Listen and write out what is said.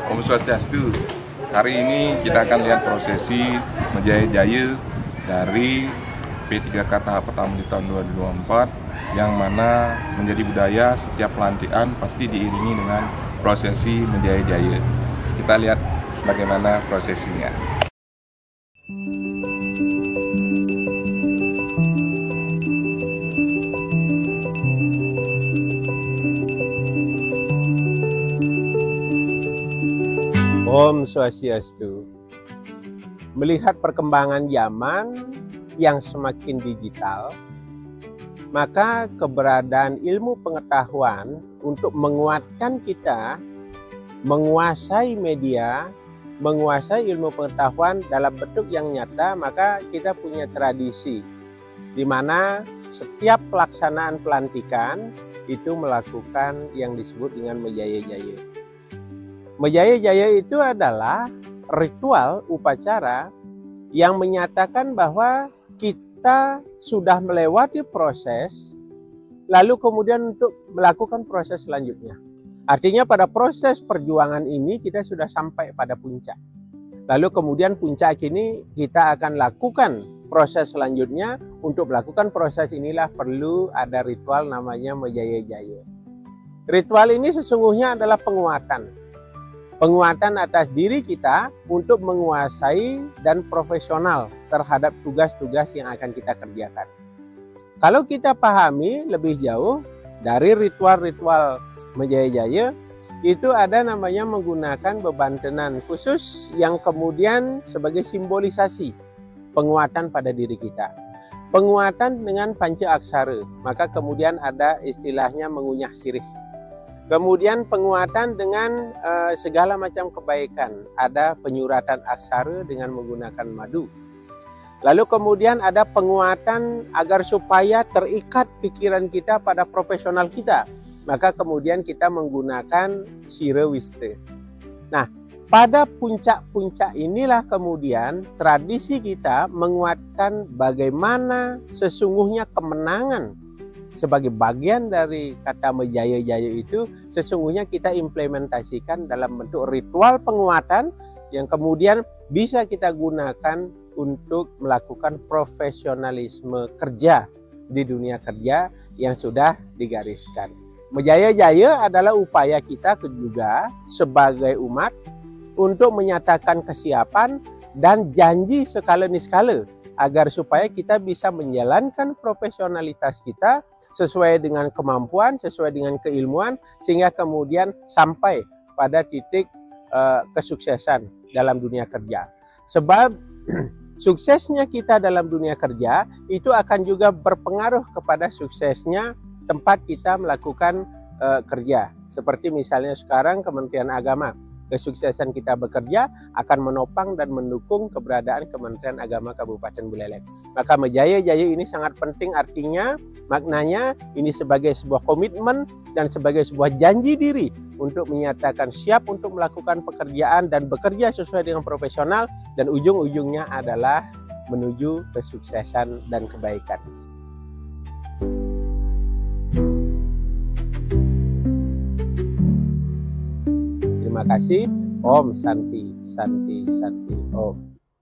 Om Swastiastu. Hari ini kita akan lihat prosesi menjaya-jaya dari P3K tahap pertama di tahun 2024, yang mana menjadi budaya setiap pelantikan pasti diiringi dengan prosesi menjaya-jaya. Kita lihat bagaimana prosesinya. Om Swastiastu. Melihat perkembangan zaman yang semakin digital, maka keberadaan ilmu pengetahuan untuk menguatkan kita menguasai media, menguasai ilmu pengetahuan dalam bentuk yang nyata, maka kita punya tradisi di mana setiap pelaksanaan pelantikan itu melakukan yang disebut dengan menjaya-jaya. Menjaya-jaya itu adalah ritual upacara yang menyatakan bahwa kita sudah melewati proses, lalu kemudian untuk melakukan proses selanjutnya. Artinya pada proses perjuangan ini kita sudah sampai pada puncak. Lalu kemudian puncak ini kita akan lakukan proses selanjutnya. Untuk melakukan proses inilah perlu ada ritual namanya menjaya-jaya. Ritual ini sesungguhnya adalah penguatan. Penguatan atas diri kita untuk menguasai dan profesional terhadap tugas-tugas yang akan kita kerjakan. Kalau kita pahami lebih jauh dari ritual-ritual menjaya-jaya, itu ada namanya menggunakan bebantenan khusus yang kemudian sebagai simbolisasi penguatan pada diri kita. Penguatan dengan panca aksara, maka kemudian ada istilahnya mengunyah sirih. Kemudian penguatan dengan segala macam kebaikan. Ada penyuratan aksara dengan menggunakan madu. Lalu kemudian ada penguatan agar supaya terikat pikiran kita pada profesional kita. Maka kemudian kita menggunakan Shira Wista. Nah, pada puncak-puncak inilah kemudian tradisi kita menguatkan bagaimana sesungguhnya kemenangan. Sebagai bagian dari kata menjaya-jaya itu, sesungguhnya kita implementasikan dalam bentuk ritual penguatan yang kemudian bisa kita gunakan untuk melakukan profesionalisme kerja di dunia kerja yang sudah digariskan. Menjaya-jaya adalah upaya kita juga sebagai umat untuk menyatakan kesiapan dan janji skala niskala agar supaya kita bisa menjalankan profesionalitas kita sesuai dengan kemampuan, sesuai dengan keilmuan, sehingga kemudian sampai pada titik kesuksesan dalam dunia kerja. Sebab suksesnya kita dalam dunia kerja itu akan juga berpengaruh kepada suksesnya tempat kita melakukan kerja. Seperti misalnya sekarang Kementerian Agama, kesuksesan kita bekerja akan menopang dan mendukung keberadaan Kementerian Agama Kabupaten Buleleng. Maka menjaya-jaya ini sangat penting, artinya maknanya ini sebagai sebuah komitmen dan sebagai sebuah janji diri untuk menyatakan siap untuk melakukan pekerjaan dan bekerja sesuai dengan profesional, dan ujung-ujungnya adalah menuju kesuksesan dan kebaikan. Terima kasih. Om Santi, Santi, Santi, Om.